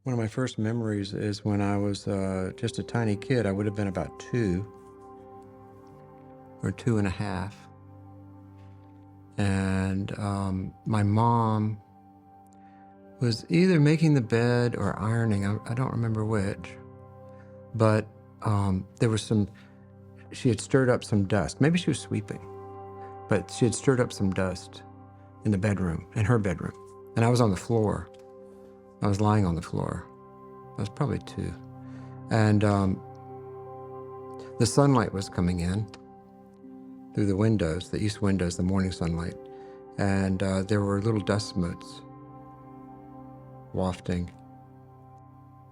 One of my first memories is when I was just a tiny kid. I would have been about 2 or 2.5. And my mom was either making the bed or ironing. I don't remember which. But there was she had stirred up some dust. Maybe she was sweeping. But she had stirred up some dust in the bedroom, in her bedroom. And I was on the floor. I was lying on the floor. I was probably 2. And the sunlight was coming in through the windows, the east windows, the morning sunlight. And there were little dust motes wafting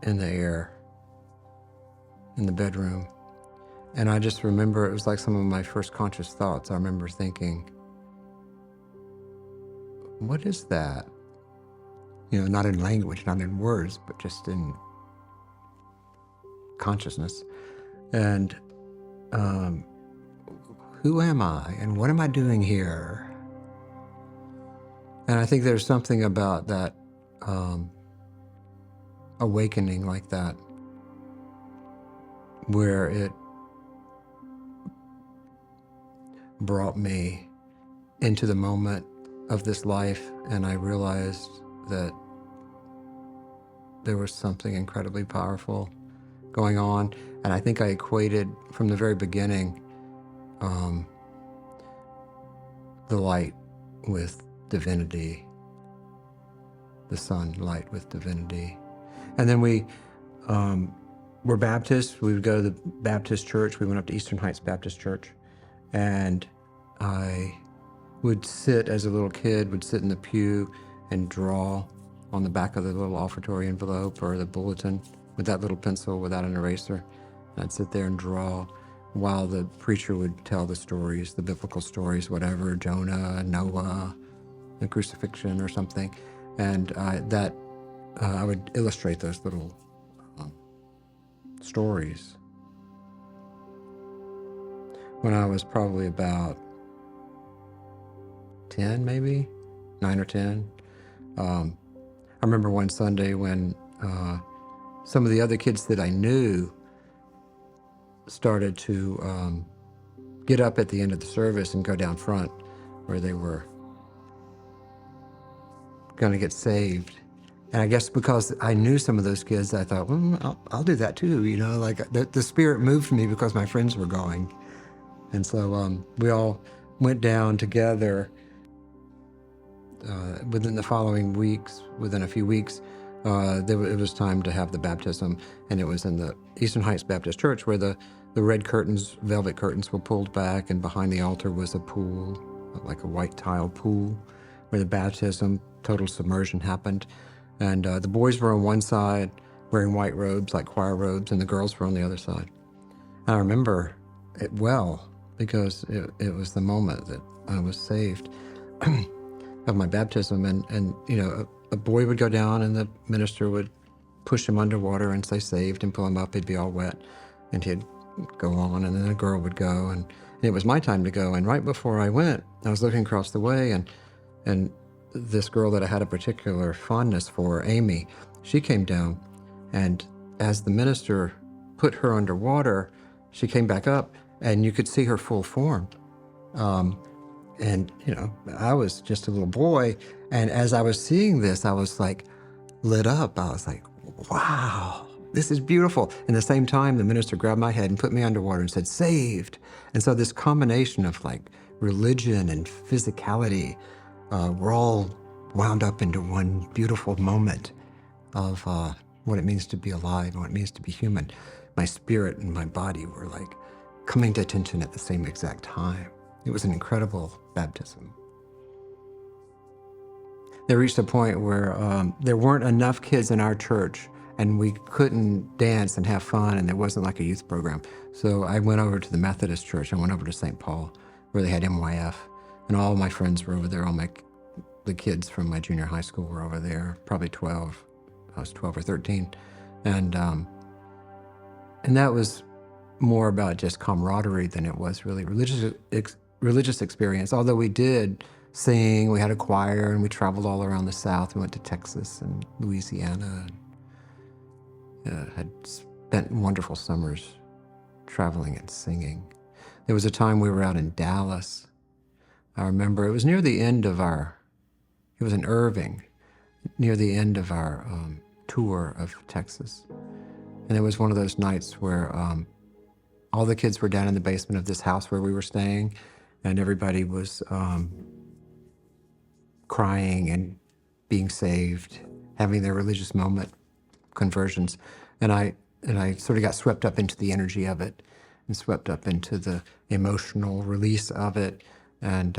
in the air in the bedroom. And I just remember it was like some of my first conscious thoughts. I remember thinking, what is that? Not in language, not in words, but just in consciousness. And who am I and what am I doing here? And I think there's something about that awakening like that, where it brought me into the moment of this life, and I realized that there was something incredibly powerful going on. And I think I equated from the very beginning the light with divinity, the sunlight with divinity. And then we were Baptists. We would go to the Baptist church. We went up to Eastern Heights Baptist Church, and I would sit, as a little kid, would sit in the pew and draw on the back of the little offertory envelope or the bulletin with that little pencil without an eraser. And I'd sit there and draw while the preacher would tell the stories, the biblical stories, whatever, Jonah, Noah, the crucifixion or something. And I would illustrate those little stories. When I was probably about 10, maybe 9 or 10. I remember one Sunday when some of the other kids that I knew started to get up at the end of the service and go down front where they were going to get saved. And I guess because I knew some of those kids, I thought, I'll do that too. Like the spirit moved me because my friends were going. And so we all went down together. Within the following weeks, within a few weeks, it was time to have the baptism, and it was in the Eastern Heights Baptist Church where the red curtains, velvet curtains, were pulled back, and behind the altar was a pool, like a white tile pool, where the baptism, total submersion happened. And the boys were on one side wearing white robes, like choir robes, and the girls were on the other side. And I remember it well because it was the moment that I was saved of my baptism. And a boy would go down and the minister would push him underwater and say saved and pull him up. He'd be all wet and he'd go on, and then a girl would go, and it was my time to go. And right before I went, I was looking across the way, and this girl that I had a particular fondness for, Amy, she came down, and as the minister put her underwater, she came back up and you could see her full form. And, I was just a little boy. And as I was seeing this, I was like lit up. I was like, wow, this is beautiful. And at the same time, the minister grabbed my head and put me underwater and said, saved. And so this combination of like religion and physicality were all wound up into one beautiful moment of what it means to be alive and what it means to be human. My spirit and my body were like coming to attention at the same exact time. It was an incredible baptism. They reached a point where there weren't enough kids in our church, and we couldn't dance and have fun, and there wasn't like a youth program. So I went over to the Methodist church. I went over to St. Paul, where they had MYF, and all my friends were over there. The kids from my junior high school were over there, probably 12. I was 12 or 13. And that was more about just camaraderie than it was really religious experience. Although we did sing, we had a choir, and we traveled all around the South. We went to Texas and Louisiana had spent wonderful summers traveling and singing. There was a time we were out in Dallas. I remember it was near the end of it was in Irving, near the end of our tour of Texas. And it was one of those nights where all the kids were down in the basement of this house where we were staying, and everybody was crying and being saved, having their religious moment, conversions. And I sort of got swept up into the energy of it and swept up into the emotional release of it. And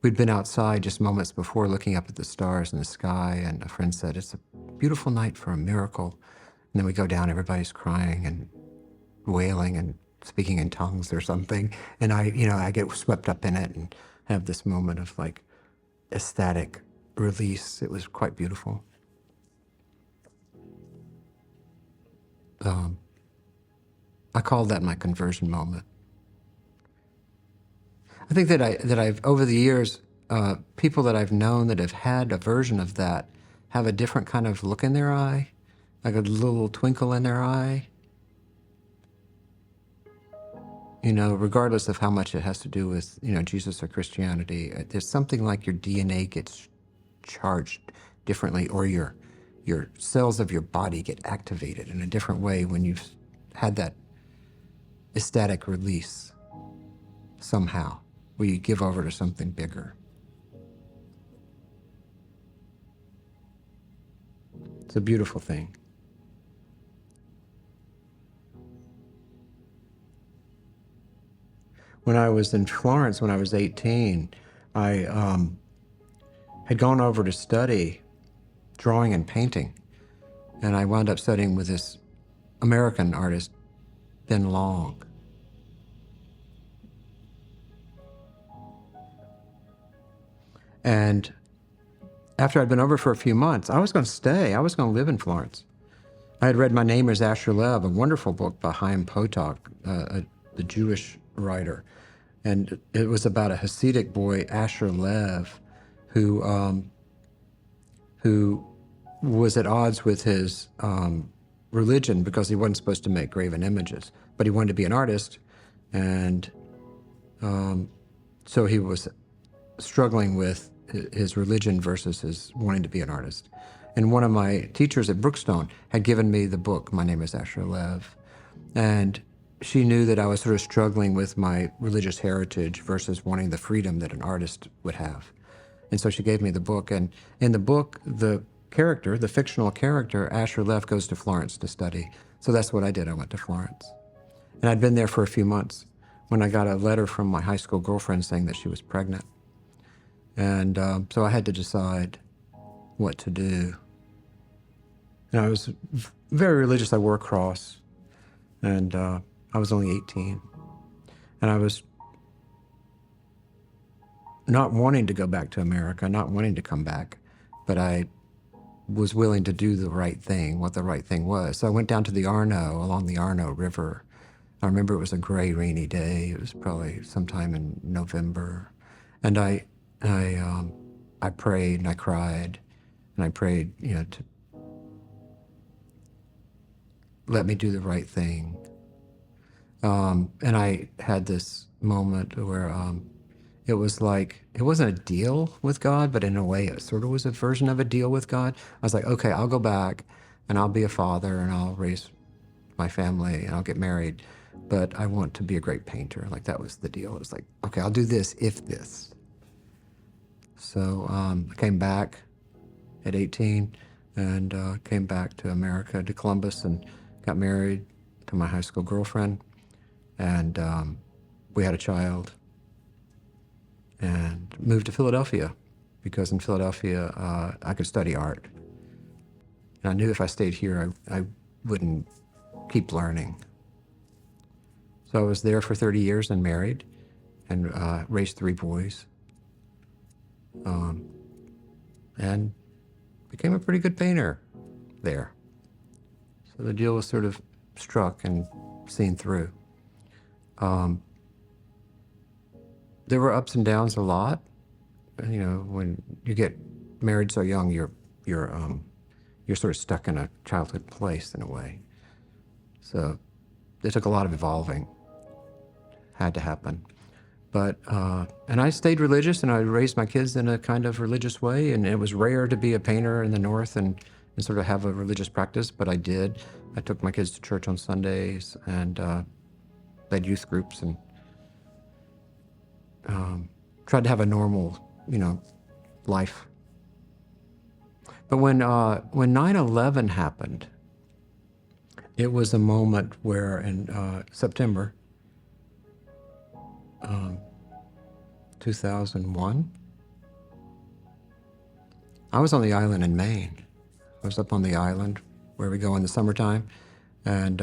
we'd been outside just moments before looking up at the stars in the sky, and a friend said, "It's a beautiful night for a miracle." And then we go down, everybody's crying and wailing and speaking in tongues or something. And I get swept up in it and have this moment of like ecstatic release. It was quite beautiful. I call that my conversion moment. I think that I've over the years, people that I've known that have had a version of that have a different kind of look in their eye, like a little twinkle in their eye. Regardless of how much it has to do with, Jesus or Christianity, there's something like your DNA gets charged differently, or your cells of your body get activated in a different way when you've had that ecstatic release somehow, where you give over to something bigger. It's a beautiful thing. When I was in Florence, when I was 18, I had gone over to study drawing and painting, and I wound up studying with this American artist, Ben Long. And after I'd been over for a few months, I was going to stay. I was going to live in Florence. I had read My Name is Asher Lev, a wonderful book by Chaim Potok, the Jewish writer. And it was about a Hasidic boy, Asher Lev, who was at odds with his religion because he wasn't supposed to make graven images. But he wanted to be an artist, and so he was struggling with his religion versus his wanting to be an artist. And one of my teachers at Brookstone had given me the book, My Name is Asher Lev. And she knew that I was sort of struggling with my religious heritage versus wanting the freedom that an artist would have. And so she gave me the book. And in the book, the fictional character, Asher Lev, goes to Florence to study. So that's what I did. I went to Florence. And I'd been there for a few months when I got a letter from my high school girlfriend saying that she was pregnant. And so I had to decide what to do. And I was very religious. I wore a cross, and I was only 18. And I was not wanting to go back to America, not wanting to come back, but I was willing to do the right thing, what the right thing was. So I went down to the Arno, along the Arno River. I remember it was a gray, rainy day. It was probably sometime in November. And I prayed and I cried, and I prayed, to let me do the right thing. And I had this moment where it was like, it wasn't a deal with God, but in a way it sort of was a version of a deal with God. I was like, okay, I'll go back and I'll be a father and I'll raise my family and I'll get married, but I want to be a great painter. Like, that was the deal. It was like, okay, I'll do this if this. So I came back at 18 and came back to America, to Columbus, and got married to my high school girlfriend. And we had a child and moved to Philadelphia, because in Philadelphia I could study art. And I knew if I stayed here, I wouldn't keep learning. So I was there for 30 years and married and raised 3 boys. And became a pretty good painter there. So the deal was sort of struck and seen through. There were ups and downs a lot. When you get married so young, your you're sort of stuck in a childhood place in a way. So it took a lot of evolving, had to happen. But, and I stayed religious, and I raised my kids in a kind of religious way, and it was rare to be a painter in the North and sort of have a religious practice, but I did. I took my kids to church on Sundays and led youth groups and tried to have a normal, life. But when 9/11 happened, it was a moment where in September 2001, I was on the island in Maine. I was up on the island where we go in the summertime, and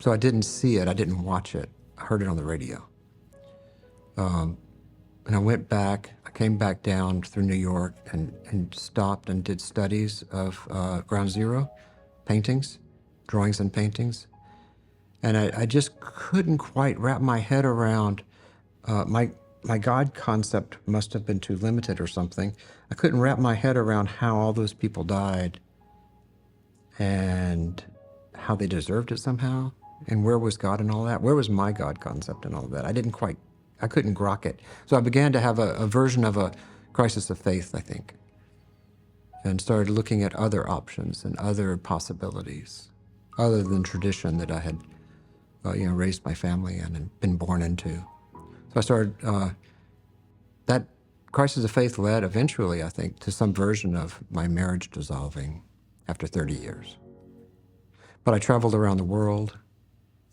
so I didn't see it. I didn't watch it. I heard it on the radio. And I went back. I came back down through New York and stopped and did studies of Ground Zero paintings, drawings and paintings. And I just couldn't quite wrap my head around my God concept must have been too limited or something. I couldn't wrap my head around how all those people died and how they deserved it somehow. And where was God in all that? Where was my God concept in all that? I couldn't grok it. So I began to have a version of a crisis of faith, I think, and started looking at other options and other possibilities other than tradition that I had, raised my family in and been born into. So I started, that crisis of faith led eventually, I think, to some version of my marriage dissolving after 30 years. But I traveled around the world.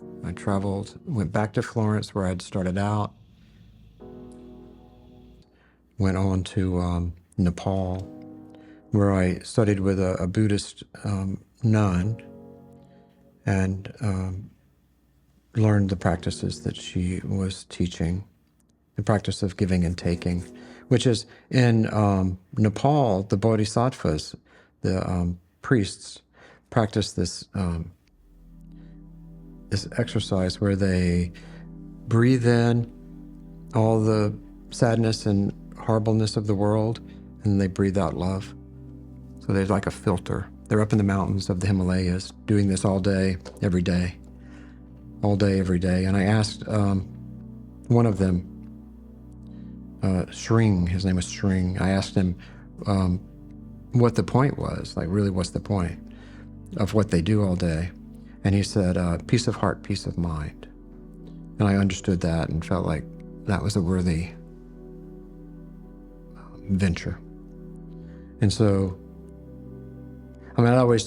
Went back to Florence where I'd started out, went on to Nepal, where I studied with a Buddhist nun and learned the practices that she was teaching, the practice of giving and taking, which is in Nepal, the bodhisattvas, the priests, practice this exercise where they breathe in all the sadness and horribleness of the world, and they breathe out love. So there's like a filter. They're up in the mountains of the Himalayas doing this all day, every day. All day, every day. And I asked one of them, Shring, his name was Shring, I asked him what the point was, like really what's the point of what they do all day. And he said, peace of heart, peace of mind. And I understood that and felt like that was a worthy venture. And so, I was always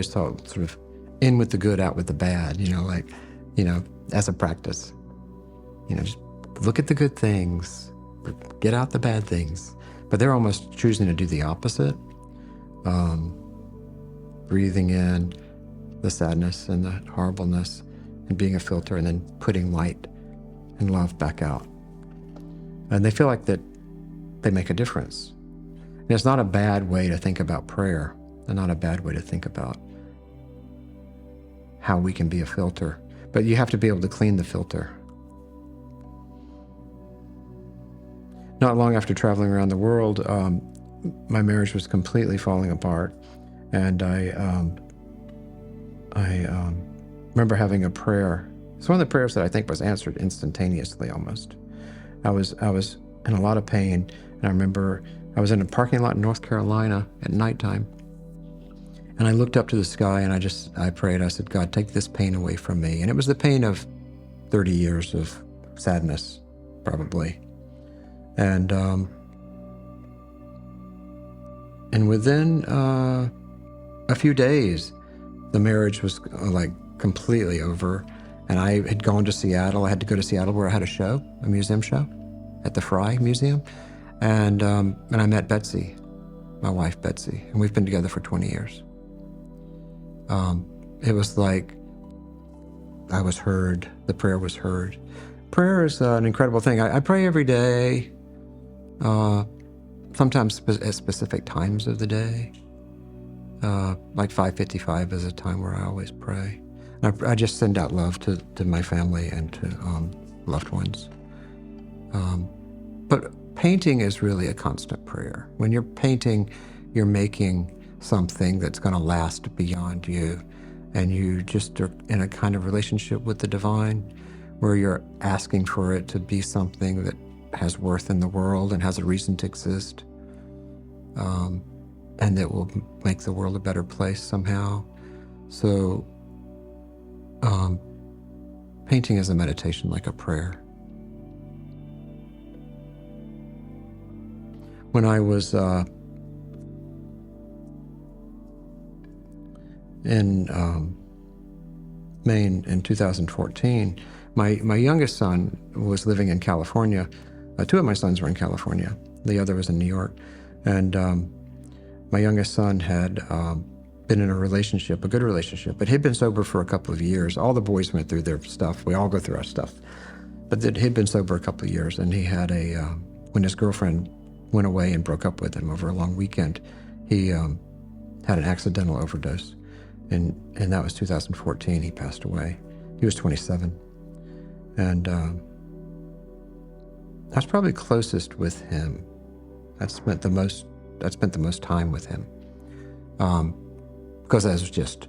taught sort of in with the good, out with the bad, as a practice. Just look at the good things, get out the bad things. But they're almost choosing to do the opposite, breathing in the sadness and the horribleness and being a filter and then putting light and love back out. And they feel like that they make a difference. And it's not a bad way to think about prayer, and not a bad way to think about how we can be a filter. But you have to be able to clean the filter. Not long after traveling around the world, my marriage was completely falling apart. And I remember having a prayer. It's one of the prayers that I think was answered instantaneously almost. I was in a lot of pain, and I remember I was in a parking lot in North Carolina at nighttime, and I looked up to the sky and I prayed. I said, God, take this pain away from me. And it was the pain of 30 years of sadness, probably. And within a few days, the marriage was completely over. And I had gone to Seattle. I had to go to Seattle where I had a museum show at the Fry Museum. And I met Betsy, my wife, Betsy, and we've been together for 20 years. It was like I was heard. The prayer was heard. Prayer is an incredible thing. I pray every day, sometimes at specific times of the day. Like 5:55 is a time where I always pray. And I just send out love to my family and to loved ones. But painting is really a constant prayer. When you're painting, you're making something that's going to last beyond you. And you just are in a kind of relationship with the divine where you're asking for it to be something that has worth in the world and has a reason to exist, and that will make the world a better place somehow. So painting is a meditation, like a prayer. When I was in Maine in 2014, my youngest son was living in California. Two of my sons were in California. The other was in New York. And my youngest son had been in a relationship, a good relationship, but he'd been sober for a couple of years. All the boys went through their stuff. We all go through our stuff. But he'd been sober a couple of years, and he had when his girlfriend went away and broke up with him over a long weekend, he had an accidental overdose. And that was 2014. He passed away. He was 27. And I was probably closest with him. I spent the most time with him. Because I was just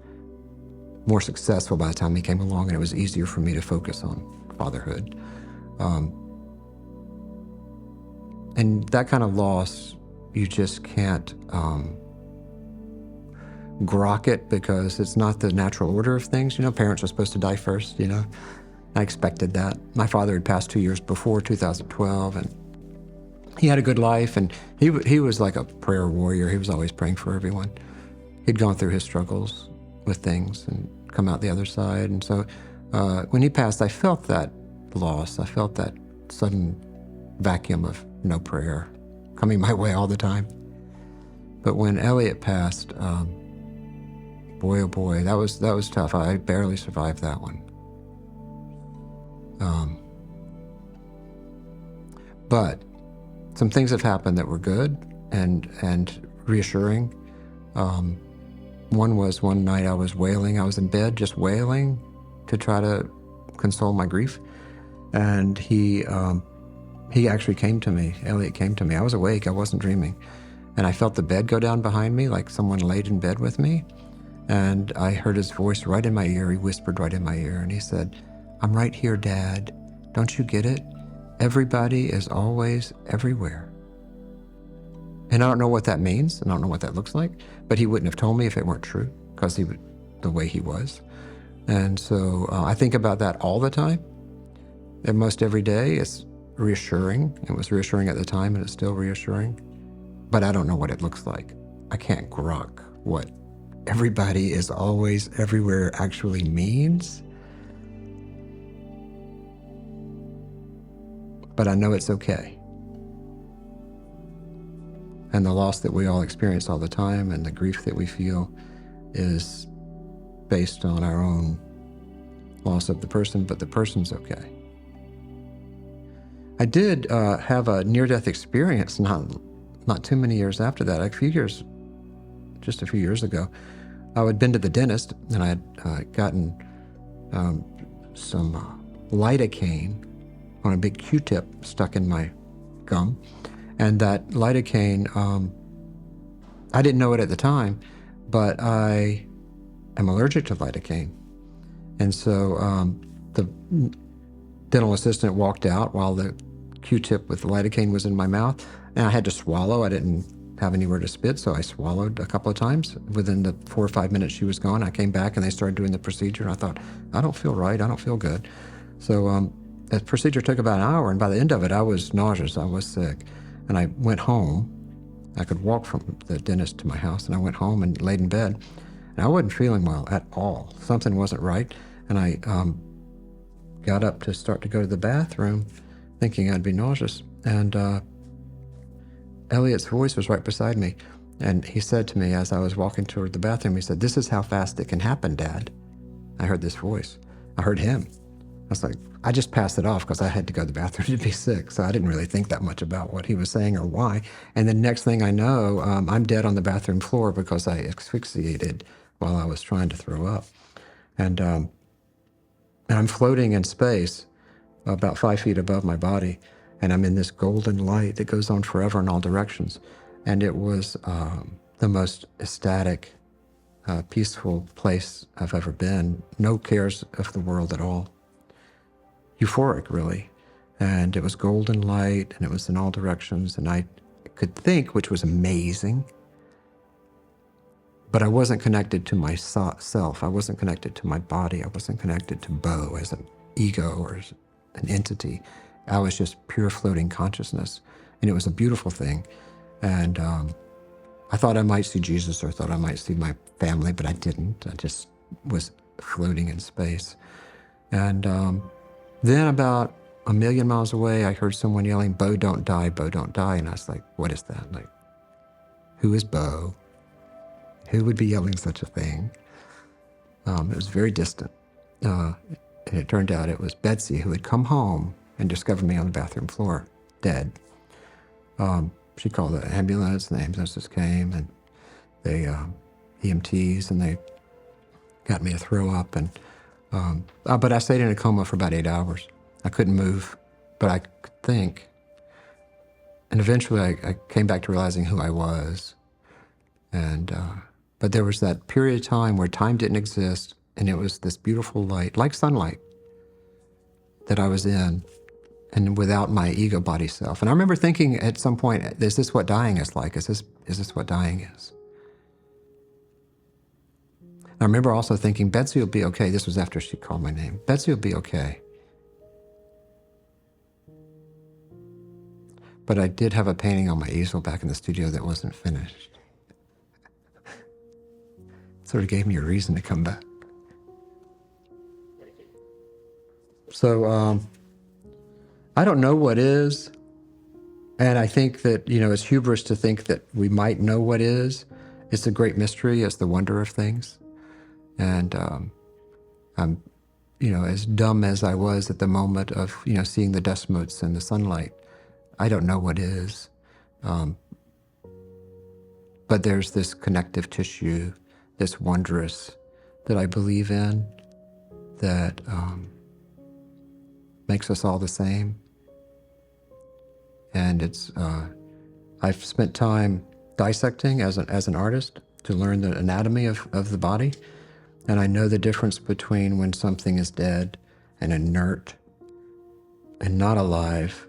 more successful by the time he came along, and it was easier for me to focus on fatherhood. And that kind of loss, you just can't grok it, because it's not the natural order of things. Parents are supposed to die first, I expected that. My father had passed 2 years before, 2012, and he had a good life, and he was like a prayer warrior. He was always praying for everyone. He'd gone through his struggles with things and come out the other side. And so when he passed, I felt that loss. I felt that sudden vacuum of no prayer coming my way all the time. But when Elliot passed, boy, oh boy, that was tough. I barely survived that one. But some things have happened that were good and reassuring. One was one night I was wailing. I was in bed just wailing to try to console my grief. And he actually came to me. Elliot came to me. I was awake. I wasn't dreaming. And I felt the bed go down behind me, like someone laid in bed with me. And I heard his voice right in my ear. He whispered right in my ear. And he said, "I'm right here, Dad. Don't you get it? Everybody is always everywhere." And I don't know what that means, and I don't know what that looks like, but he wouldn't have told me if it weren't true, because the way he was. And so I think about that all the time. And most every day. It's reassuring. It was reassuring at the time, and it's still reassuring. But I don't know what it looks like. I can't grok what everybody is always everywhere actually means. But I know it's okay. And the loss that we all experience all the time, and the grief that we feel, is based on our own loss of the person, but the person's okay. I did have a near-death experience not too many years after that, just a few years ago. I had been to the dentist, and I had gotten some lidocaine on a big Q-tip stuck in my gum. And that lidocaine, I didn't know it at the time, but I am allergic to lidocaine. And so the dental assistant walked out while the Q-tip with the lidocaine was in my mouth, and I had to swallow. I didn't have anywhere to spit, so I swallowed a couple of times. Within the 4 or 5 minutes she was gone, I came back and they started doing the procedure, and I thought, I don't feel right, I don't feel good. So the procedure took about an hour, and by the end of it, I was nauseous, I was sick. And I went home. I could walk from the dentist to my house, and I went home and laid in bed. And I wasn't feeling well at all. Something wasn't right. And I got up to start to go to the bathroom, thinking I'd be nauseous. And Elliot's voice was right beside me. And he said to me as I was walking toward the bathroom, he said, "This is how fast it can happen, Dad." I heard this voice. I heard him. I was like, I just passed it off because I had to go to the bathroom to be sick. So I didn't really think that much about what he was saying or why. And then next thing I know, I'm dead on the bathroom floor because I asphyxiated while I was trying to throw up. And I'm floating in space about 5 feet above my body. And I'm in this golden light that goes on forever in all directions. And it was the most ecstatic, peaceful place I've ever been. No cares of the world at all. Euphoric, really. And it was golden light, and it was in all directions, and I could think, which was amazing, but I wasn't connected to myself. I wasn't connected to my body. I wasn't connected to Bo as an ego or as an entity. I was just pure floating consciousness, and it was a beautiful thing. And I thought I might see Jesus, or thought I might see my family, but I didn't. I just was floating in space. And then about a million miles away, I heard someone yelling, "Bo, don't die, Bo, don't die." And I was like, what is that? Like, who is Bo? Who would be yelling such a thing? It was very distant. And it turned out it was Betsy, who had come home and discovered me on the bathroom floor, dead. She called the ambulance, and the ambulances came, and they EMTs, and they got me to throw up. And but I stayed in a coma for about 8 hours. I couldn't move, but I could think. And eventually I came back to realizing who I was. And but there was that period of time where time didn't exist, and it was this beautiful light, like sunlight, that I was in, and without my ego body self. And I remember thinking at some point, is this what dying is like? Is this what dying is? I remember also thinking, Betsy will be okay. This was after she called my name. Betsy will be okay. But I did have a painting on my easel back in the studio that wasn't finished. Sort of gave me a reason to come back. So I don't know what is. And I think that, it's hubris to think that we might know what is. It's a great mystery. It's the wonder of things. And I'm, as dumb as I was at the moment of, seeing the dust motes in the sunlight, I don't know what is. But there's this connective tissue, this wondrous that I believe in, that makes us all the same. And it's, I've spent time dissecting as an artist to learn the anatomy of the body. And I know the difference between when something is dead and inert and not alive,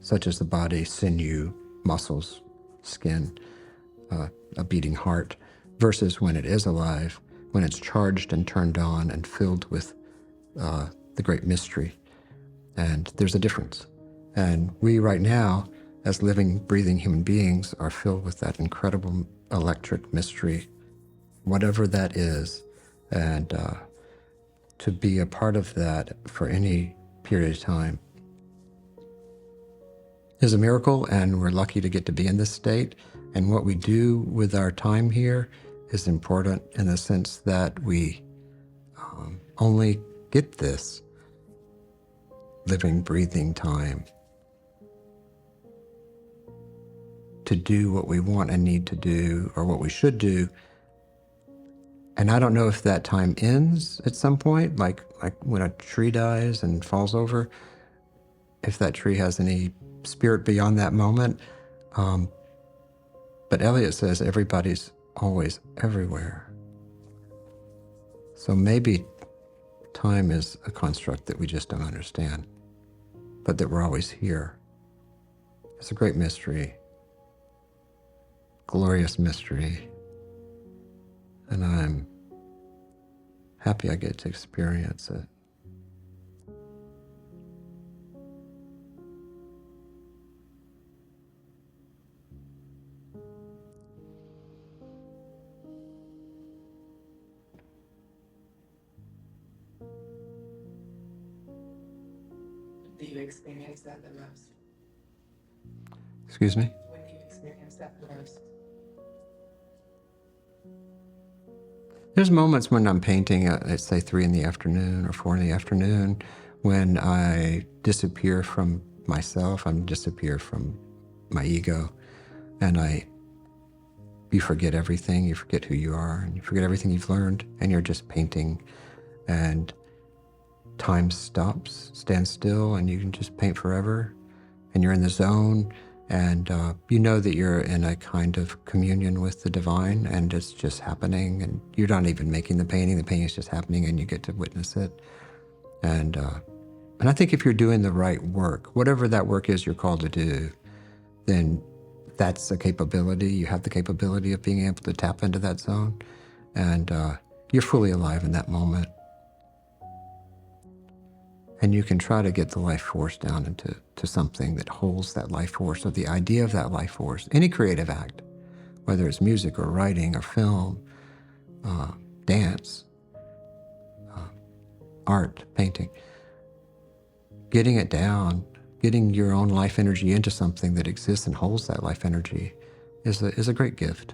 such as the body, sinew, muscles, skin, a beating heart, versus when it is alive, when it's charged and turned on and filled with the great mystery. And there's a difference. And we right now, as living, breathing human beings, are filled with that incredible electric mystery, whatever that is. And to be a part of that for any period of time is a miracle, and we're lucky to get to be in this state. And what we do with our time here is important in the sense that we only get this living, breathing time to do what we want and need to do, or what we should do. And I don't know if that time ends at some point, like when a tree dies and falls over, if that tree has any spirit beyond that moment. But Eliot says everybody's always everywhere. So maybe time is a construct that we just don't understand, but that we're always here. It's a great mystery, glorious mystery. And I'm happy I get to experience it. Do you experience that the most? Excuse me? When do you experience that the most? There's moments when I'm painting at, say, 3 in the afternoon or 4 in the afternoon, when I disappear from myself, I disappear from my ego, and you forget everything, you forget who you are, and you forget everything you've learned, and you're just painting, and time stops, stands still, and you can just paint forever, and you're in the zone, And you know that you're in a kind of communion with the divine, and it's just happening, and you're not even making the painting is just happening, and you get to witness it. And I think if you're doing the right work, whatever that work is you're called to do, then that's a capability. You have the capability of being able to tap into that zone, and you're fully alive in that moment. And you can try to get the life force down into something that holds that life force, or the idea of that life force, any creative act, whether it's music or writing or film, dance, art, painting, getting it down, getting your own life energy into something that exists and holds that life energy is a great gift.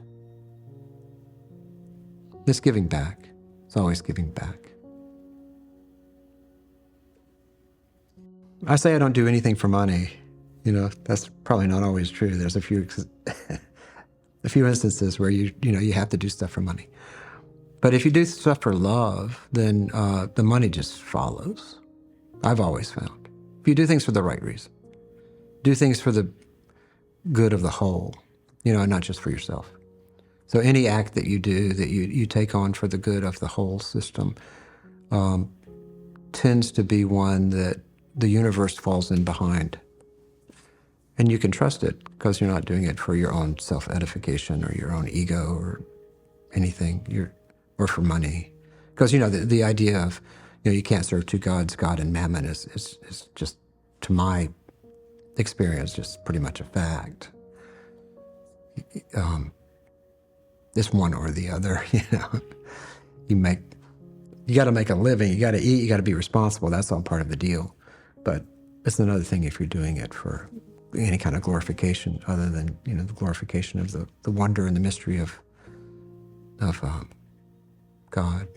It's giving back. It's always giving back. I say I don't do anything for money. You know, that's probably not always true. There's a few instances where you have to do stuff for money. But if you do stuff for love, then the money just follows. I've always found. If you do things for the right reason, do things for the good of the whole, and not just for yourself. So any act that you do that you take on for the good of the whole system tends to be one that the universe falls in behind. And you can trust it because you're not doing it for your own self-edification or your own ego or anything, or for money. Because, the idea of, you can't serve two gods, God and mammon, is just, to my experience, just pretty much a fact. It's one or the other, You got to make a living, you got to eat, you got to be responsible. That's all part of the deal. But it's another thing if you're doing it for any kind of glorification other than, the glorification of the wonder and the mystery of God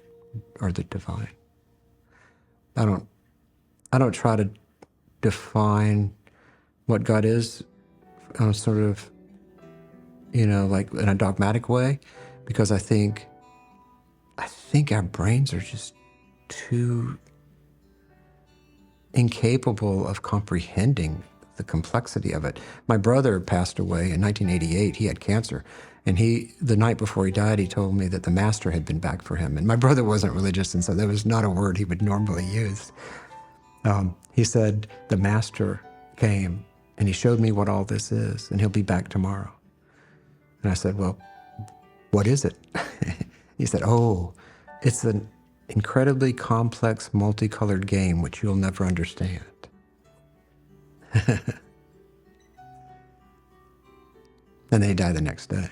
or the divine. I don't try to define what God is on a sort of, like in a dogmatic way, because I think our brains are just too incapable of comprehending the complexity of it. My brother passed away in 1988. He had cancer. And the night before he died, he told me that the master had been back for him. And my brother wasn't religious, and so that was not a word he would normally use. He said, the master came, and he showed me what all this is, and he'll be back tomorrow. And I said, well, what is it? He said, it's an incredibly complex, multicolored game which you'll never understand. And they died the next day.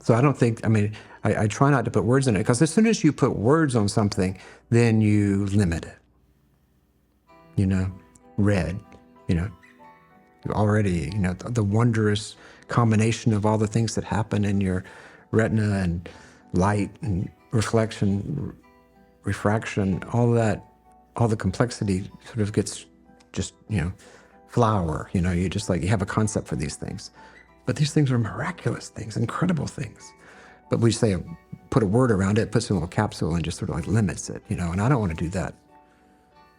So I don't think, I try not to put words in it, because as soon as you put words on something, then you limit it. Red, you already, the wondrous combination of all the things that happen in your retina and light and reflection, refraction, all that, all the complexity sort of gets just, flower, you have a concept for these things. But these things are miraculous things, incredible things. But we say, put a word around it, puts it in a little capsule and just sort of like limits it, and I don't want to do that.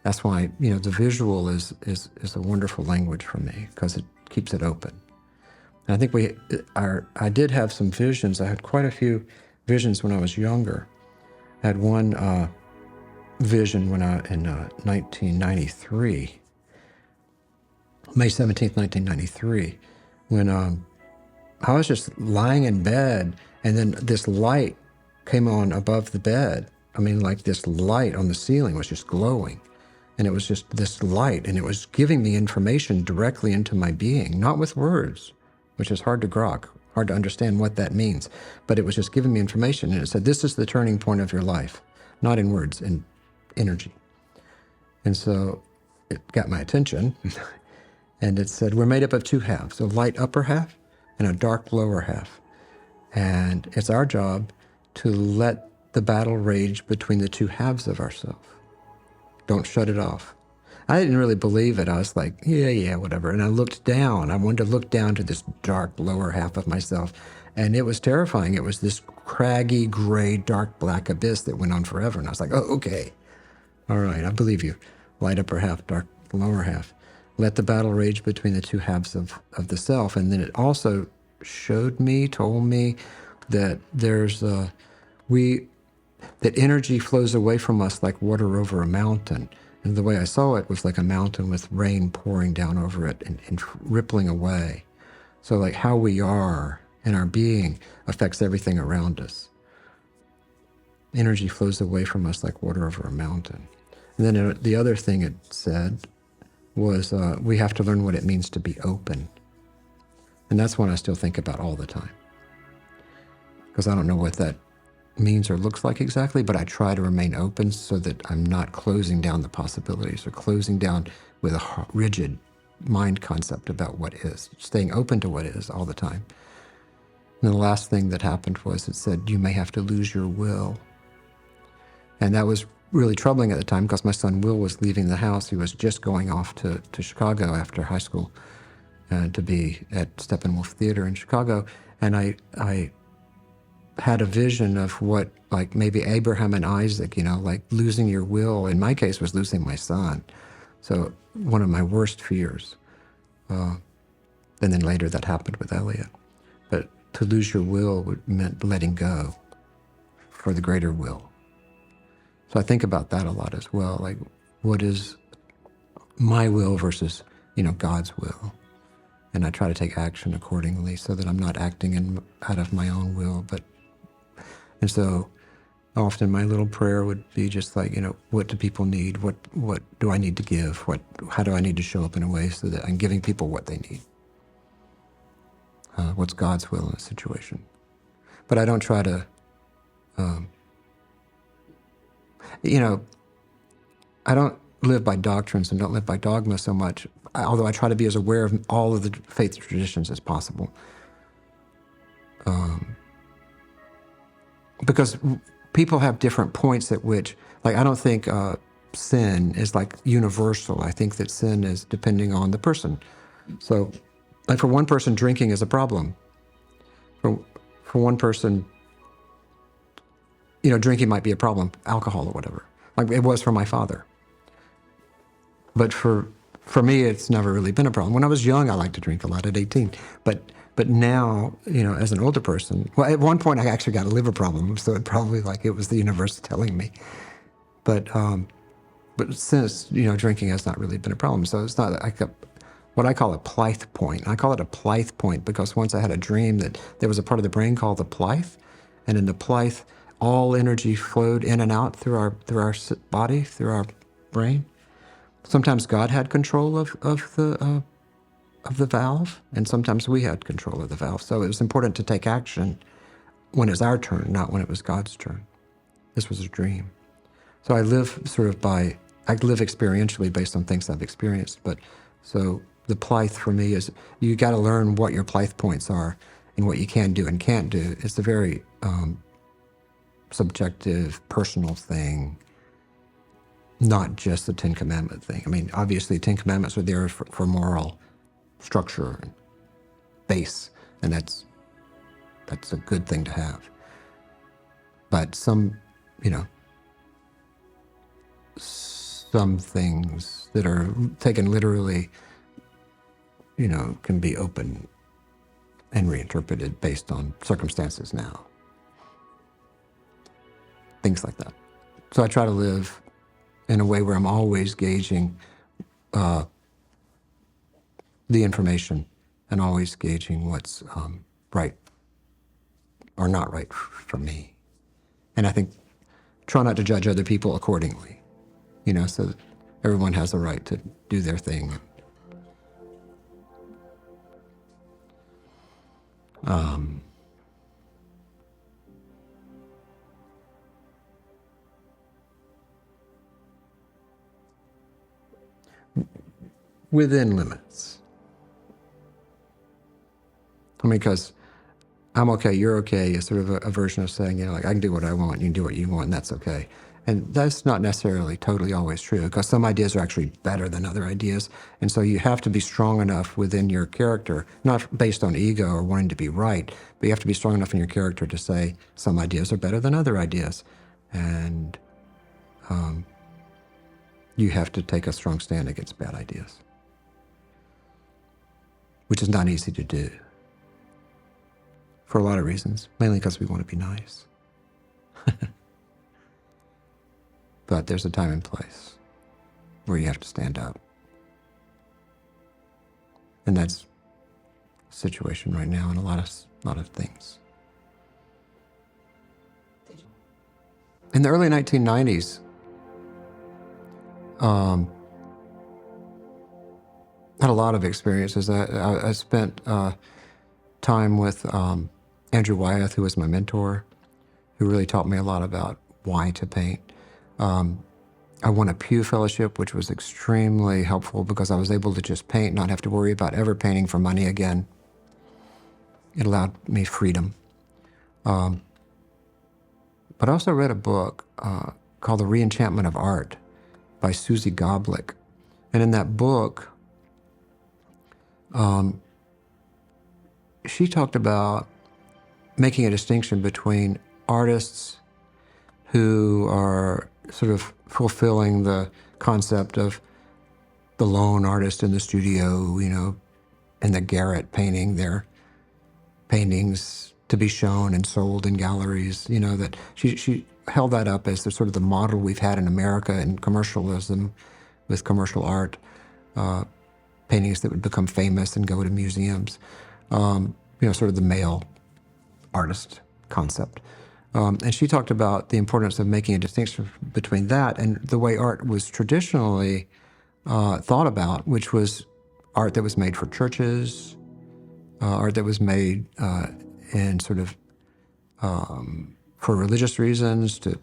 That's why, the visual is a wonderful language for me, because it keeps it open. And I think I did have some visions. I had quite a few visions when I was younger. I had one vision in 1993, May 17th, 1993, when I was just lying in bed, and then this light came on above the bed. Like this light on the ceiling was just glowing. And it was just this light, and it was giving me information directly into my being, not with words, which is hard to grok, hard to understand what that means. But it was just giving me information, and it said, this is the turning point of your life, not in words, in energy. And so it got my attention, and it said, we're made up of two halves, a light upper half and a dark lower half. And it's our job to let the battle rage between the two halves of ourselves. Don't shut it off. I didn't really believe it. I was like, yeah, whatever. And I looked down. I wanted to look down to this dark lower half of myself. And it was terrifying. It was this craggy, gray, dark, black abyss that went on forever. And I was like, oh, okay. All right, I believe you. Light upper half, dark the lower half. Let the battle rage between the two halves of the self. And then it also told me that that energy flows away from us like water over a mountain. And the way I saw it was like a mountain with rain pouring down over it and rippling away. So like how we are and our being affects everything around us. Energy flows away from us like water over a mountain. And then the other thing it said was we have to learn what it means to be open. And that's one I still think about all the time. Because I don't know what that means or looks like exactly, but I try to remain open so that I'm not closing down the possibilities or closing down with a rigid mind concept about what is, staying open to what is all the time. And the last thing that happened was it said, you may have to lose your will. And that was really troubling at the time because my son Will was leaving the house. He was just going off to Chicago after high school to be at Steppenwolf Theater in Chicago. And I had a vision of what, like maybe Abraham and Isaac, like losing your will. In my case, was losing my son. So one of my worst fears. And then later that happened with Elliot. But to lose your will meant letting go for the greater will. So I think about that a lot as well. Like, what is my will versus, God's will? And I try to take action accordingly so that I'm not acting out of my own will. And so often my little prayer would be just like, what do people need? What do I need to give? How do I need to show up in a way so that I'm giving people what they need? What's God's will in a situation? But I don't try to, I don't live by doctrines and don't live by dogma so much, although I try to be as aware of all of the faith traditions as possible. Because people have different points at which, like, I don't think sin is like universal. I think that sin is depending on the person. So, like for one person, drinking is a problem. For one person, drinking might be a problem, alcohol or whatever. Like it was for my father. But for me, it's never really been a problem. When I was young, I liked to drink a lot at 18. But now, as an older person, well, at one point I actually got a liver problem, so it probably it was the universe telling me. But since, drinking has not really been a problem. So it's not like what I call a Plythe point. I call it a Plythe point because once I had a dream that there was a part of the brain called the Plythe, and in the Plythe, all energy flowed in and out through our body, through our brain. Sometimes God had control of the valve, and sometimes we had control of the valve. So it was important to take action when it's our turn, not when it was God's turn. This was a dream. So I live experientially based on things I've experienced. But so the Plythe for me is you got to learn what your Plythe points are and what you can do and can't do. It's a very subjective, personal thing, not just the Ten Commandment thing. I mean, obviously, Ten Commandments are there for moral structure and base, and that's a good thing to have. But some things that are taken literally, can be open and reinterpreted based on circumstances now. Things like that. So I try to live in a way where I'm always gauging the information and always gauging what's right or not right for me. And I think try not to judge other people accordingly, so that everyone has a right to do their thing. Within limits. I mean, because I'm okay, you're okay is sort of a version of saying, I can do what I want, you can do what you want, and that's okay. And that's not necessarily totally always true, because some ideas are actually better than other ideas. And so you have to be strong enough within your character, not based on ego or wanting to be right, but you have to be strong enough in your character to say some ideas are better than other ideas. And you have to take a strong stand against bad ideas, which is not easy to do for a lot of reasons, mainly because we want to be nice. But there's a time and place where you have to stand up. And that's the situation right now in a lot of things. In the early 1990s, had a lot of experiences. I spent time with Andrew Wyeth, who was my mentor, who really taught me a lot about why to paint. I won a Pew Fellowship, which was extremely helpful because I was able to just paint, not have to worry about ever painting for money again. It allowed me freedom. But I also read a book called The Reenchantment of Art by Susie Goblick. And in that book, she talked about making a distinction between artists who are sort of fulfilling the concept of the lone artist in the studio, in the garret painting their paintings to be shown and sold in galleries, that she held that up as the sort of the model we've had in America in commercialism with commercial art, paintings that would become famous and go to museums, sort of the male artist concept. And she talked about the importance of making a distinction between that and the way art was traditionally thought about, which was art that was made for churches, art that was made in sort of for religious reasons, to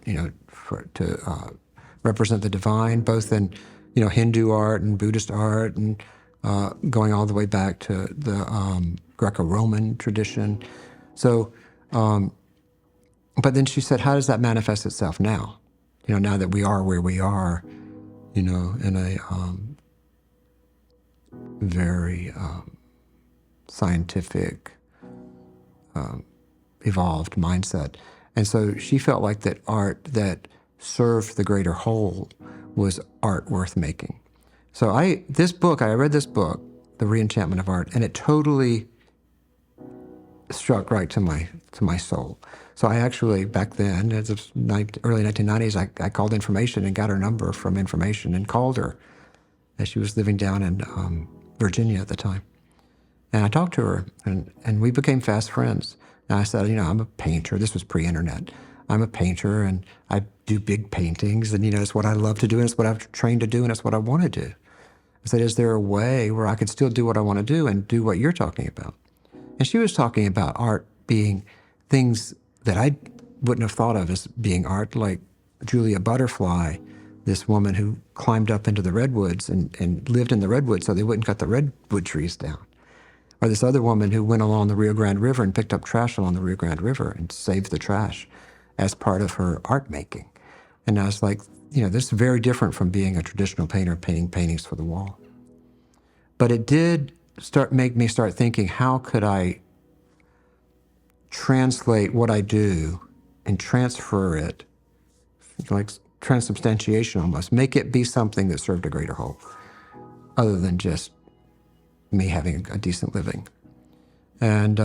represent the divine, both in Hindu art and Buddhist art, and going all the way back to the Greco-Roman tradition. So. But then she said, how does that manifest itself now? Now that we are where we are, in a very scientific, evolved mindset. And so she felt like that art that served the greater whole was art worth making. So I read this book, The Reenchantment of Art, and it totally struck right to my soul. So I actually, back then, as of early 1990s, I called Information and got her number from Information and called her as she was living down in Virginia at the time. And I talked to her, and we became fast friends. And I said, I'm a painter. This was pre-internet. I'm a painter, and I do big paintings, and it's what I love to do, and it's what I've trained to do, and it's what I want to do. I said, is there a way where I could still do what I want to do and do what you're talking about? And she was talking about art being things that I wouldn't have thought of as being art, like Julia Butterfly, this woman who climbed up into the redwoods and lived in the redwoods so they wouldn't cut the redwood trees down. Or this other woman who went along the Rio Grande River and picked up trash along the Rio Grande River and saved the trash as part of her art making. And I was like, this is very different from being a traditional painter painting paintings for the wall. But it did make me start thinking, how could I translate what I do and transfer it, like transubstantiation almost, make it be something that served a greater whole, other than just me having a decent living and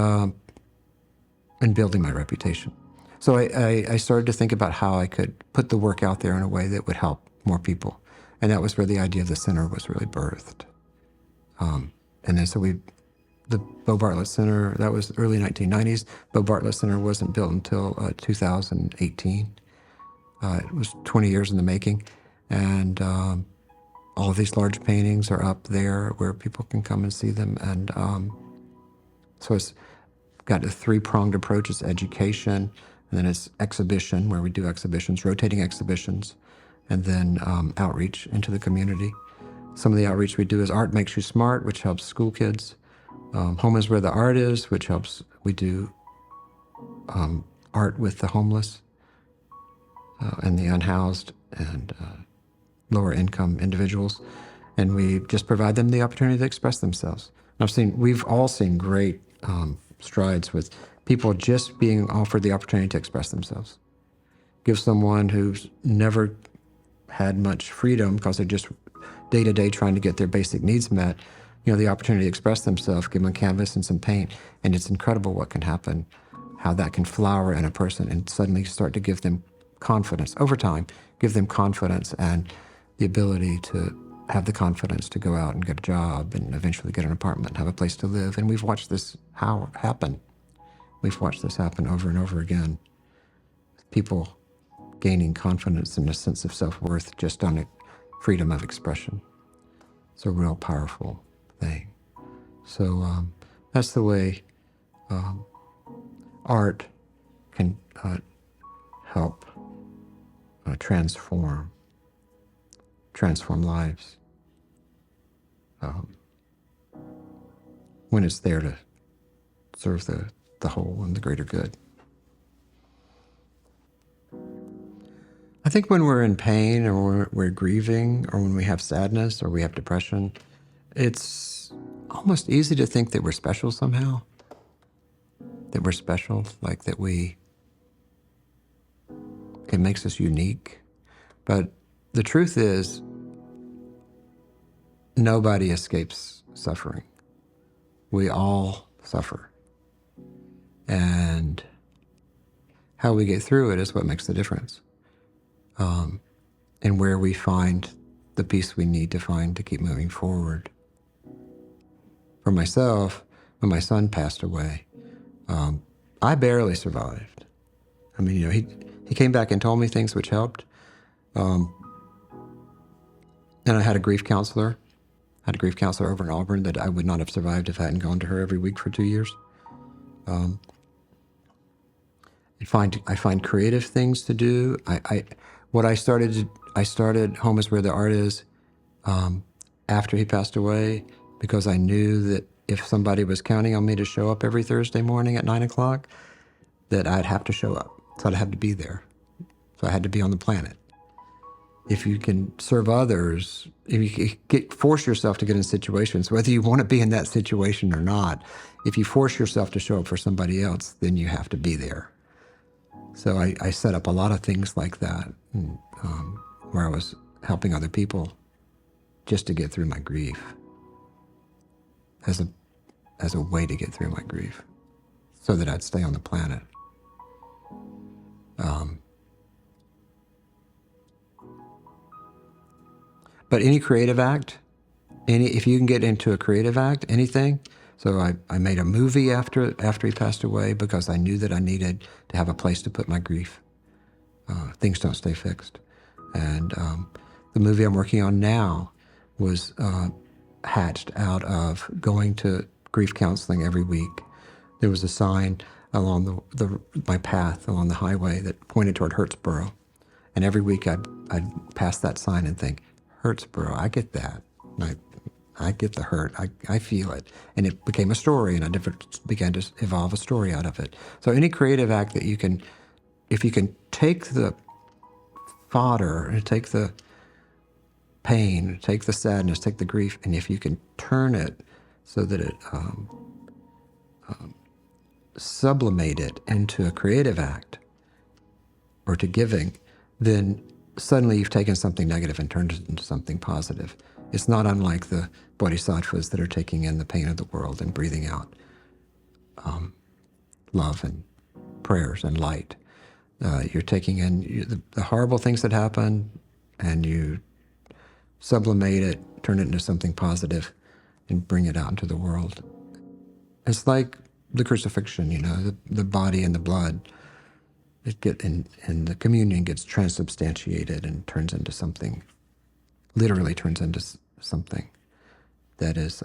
building my reputation. So I started to think about how I could put the work out there in a way that would help more people. And that was where the idea of the center was really birthed. And then so the Bo Bartlett Center, that was early 1990s. Bo Bartlett Center wasn't built until 2018. It was 20 years in the making. And all of these large paintings are up there where people can come and see them. And so it's got a three-pronged approach. It's education, and then it's exhibition, where we do exhibitions, rotating exhibitions, and then outreach into the community. Some of the outreach we do is Art Makes You Smart, which helps school kids. Home is Where the Art Is, which helps, we do art with the homeless and the unhoused and lower income individuals. And we just provide them the opportunity to express themselves. We've all seen great strides with people just being offered the opportunity to express themselves. Give someone who's never had much freedom because they're just day to day trying to get their basic needs met, the opportunity to express themselves, give them a canvas and some paint, and it's incredible what can happen, how that can flower in a person and suddenly start to give them confidence over time, give them confidence and the ability to have the confidence to go out and get a job and eventually get an apartment and have a place to live. And we've watched this happen. We've watched this happen over and over again. People gaining confidence and a sense of self-worth just on a freedom of expression. It's a real powerful thing. So that's the way art can help transform lives when it's there to serve the whole and the greater good. I think when we're in pain or we're grieving or when we have sadness or we have depression, it's almost easy to think that we're special somehow, that we're special, like that it makes us unique. But the truth is, nobody escapes suffering. We all suffer. And how we get through it is what makes the difference. And where we find the peace we need to find to keep moving forward. For myself, when my son passed away, I barely survived. I mean, he came back and told me things which helped. And I had a grief counselor. I had a grief counselor over in Auburn that I would not have survived if I hadn't gone to her every week for 2 years. I find creative things to do. I started Home is Where the Art Is after he passed away because I knew that if somebody was counting on me to show up every Thursday morning at 9 o'clock, that I'd have to show up. So I'd have to be there. So I had to be on the planet. If you can serve others, if you force yourself to get in situations, whether you want to be in that situation or not, if you force yourself to show up for somebody else, then you have to be there. So I set up a lot of things like that, where I was helping other people just to get through my grief, as a way to get through my grief, so that I'd stay on the planet. But any creative act, if you can get into a creative act, anything. So I made a movie after he passed away because I knew that I needed to have a place to put my grief. Things don't stay fixed. And the movie I'm working on now was hatched out of going to grief counseling every week. There was a sign along my path along the highway that pointed toward Hurtsboro. And every week I'd pass that sign and think, Hurtsboro, I get that. I get the hurt. I feel it. And it became a story, and I began to evolve a story out of it. So any creative act that if you can take the fodder, and take the pain, take the sadness, take the grief, and if you can turn it so that it sublimate it into a creative act or to giving, then suddenly you've taken something negative and turned it into something positive. It's not unlike the bodhisattvas that are taking in the pain of the world and breathing out love and prayers and light. You're taking in the horrible things that happen and you sublimate it, turn it into something positive, and bring it out into the world. It's like the crucifixion, the body and the blood. And the communion gets transubstantiated and turns into something, literally turns into something that is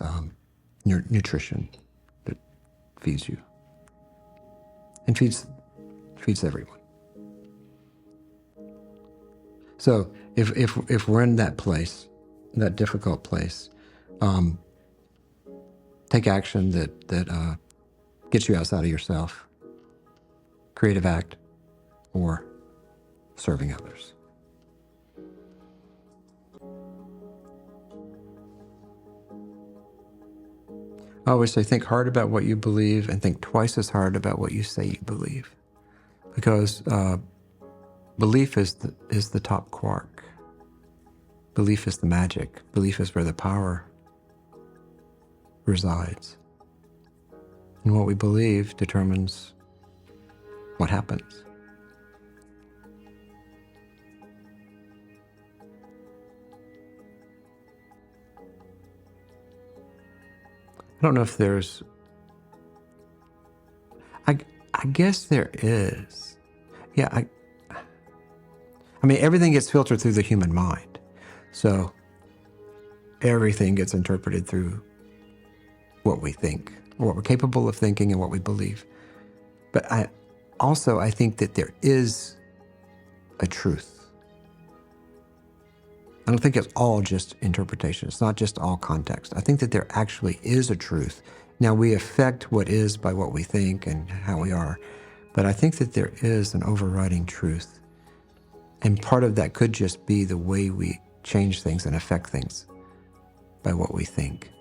nutrition that feeds you and feeds everyone. So if we're in that place, that difficult place, take action that gets you outside of yourself, creative act, or serving others. I always say, think hard about what you believe and think twice as hard about what you say you believe. Because belief is the top quark. Belief is the magic. Belief is where the power resides. And what we believe determines what happens. I don't know if there's... I guess there is. Yeah, I mean, everything gets filtered through the human mind. So everything gets interpreted through what we think, what we're capable of thinking, and what we believe. But I think that there is a truth. I don't think it's all just interpretation. It's not just all context. I think that there actually is a truth. Now, we affect what is by what we think and how we are, but I think that there is an overriding truth. And part of that could just be the way we change things and affect things by what we think.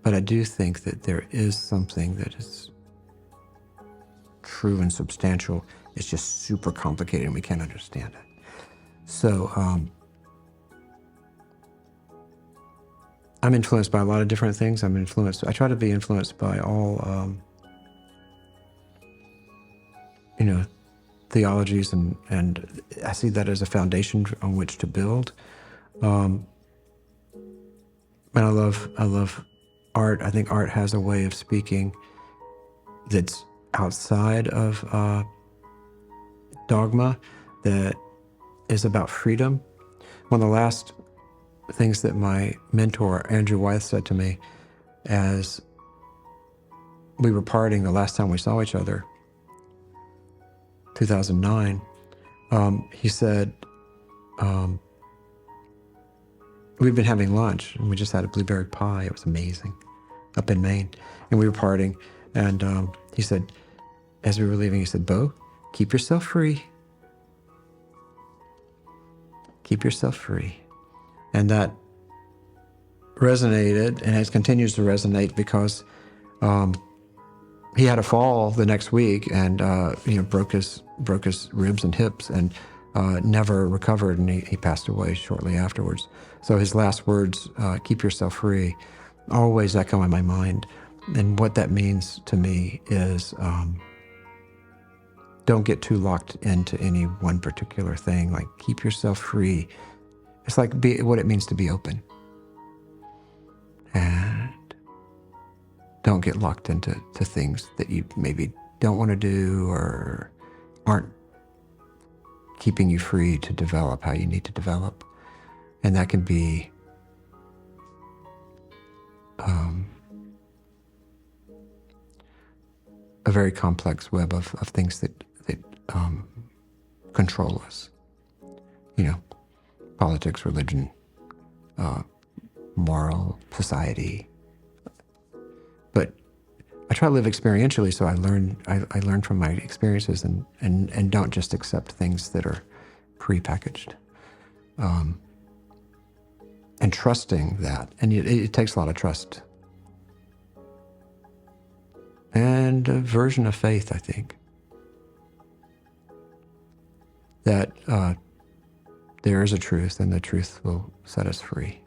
But I do think that there is something that is true and substantial. It's just super complicated and we can't understand it. So I'm influenced by a lot of different things. I try to be influenced by all, theologies, and I see that as a foundation on which to build. And I love art. I think art has a way of speaking that's outside of dogma, that is about freedom. One of the last things that my mentor, Andrew Wyeth, said to me as we were parting the last time we saw each other, 2009, he said, we've been having lunch and we just had a blueberry pie. It was amazing up in Maine. And we were parting. And he said, as we were leaving, he said, Bo, keep yourself free. Keep yourself free. And that resonated, and it continues to resonate because he had a fall the next week and broke his ribs and hips and never recovered, and he passed away shortly afterwards. So his last words, keep yourself free, always echo in my mind. And what that means to me is don't get too locked into any one particular thing. Like, keep yourself free. It's like what it means to be open. And don't get locked into things that you maybe don't want to do or aren't keeping you free to develop how you need to develop. And that can be a very complex web of things that control us. Politics, religion, moral, society. But I try to live experientially, so I learn from my experiences and don't just accept things that are prepackaged. And trusting that. And it takes a lot of trust. And a version of faith, I think. That there is a truth, and the truth will set us free.